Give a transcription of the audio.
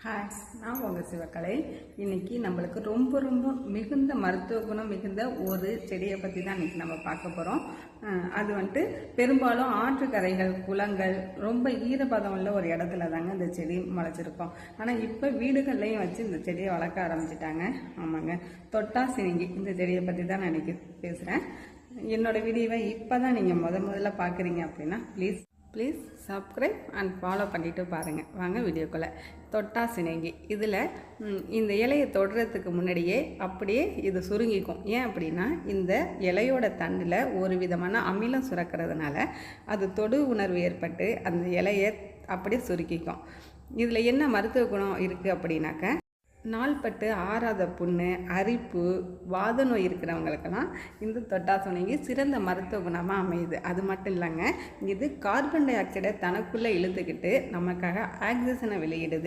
Hi, நான் உங்கள் சிவக்கலை. இன்றைக்கி நம்மளுக்கு ரொம்ப ரொம்ப மிகுந்த மருத்துவ குணம் மிகுந்த ஒரு செடியை பற்றி தான் இன்றைக்கி நம்ம பார்க்க போகிறோம். அது வந்துட்டு பெரும்பாலும் ஆற்றுக்கரைகள், குளங்கள், ரொம்ப ஈரப்பதம் உள்ள ஒரு இடத்துல தாங்க இந்த செடி முளைச்சிருக்கோம். ஆனால் இப்போ வீடுகள்லையும் வச்சு இந்த செடியை வளர்க்க ஆரம்பிச்சிட்டாங்க. ஆமாங்க, தொட்டாசினிங்கி இந்த செடியை பற்றி தான் நான் இன்றைக்கி பேசுகிறேன். என்னோடய வீடியோவை இப்போ தான் நீங்கள் முதல்ல பார்க்குறீங்க அப்படின்னா ப்ளீஸ் சப்ஸ்கிரைப் அண்ட் ஃபாலோ பண்ணிவிட்டு பாருங்கள். வாங்க வீடியோக்குள்ளே. தொட்டாசினிங்கி இதில் இந்த இலையை தொடுறதுக்கு முன்னாடியே அப்படியே இது சுருங்கிக்கும். ஏன் அப்படின்னா இந்த இலையோட தண்டில் ஒரு விதமான அமிலம் சுரக்கிறதுனால அது தொடு உணர்வு ஏற்பட்டு அந்த இலையை அப்படியே சுருக்கிக்கும். இதில் என்ன மருத்துவ குணம் இருக்குது அப்படின்னாக்க, நாள்பட்டு ஆறாத புண்ணு, அரிப்பு, வாத நோய் இருக்கிறவங்களுக்கெல்லாம் இந்த தொட்டாசினிங்கி சிறந்த மருத்துவ குணமாக அமையுது. அது மட்டும் இல்லைங்க, இது கார்பன் டை ஆக்சைடை தனக்குள்ளே இழுத்துக்கிட்டு நமக்காக ஆக்சிஜனை வெளியிடுது.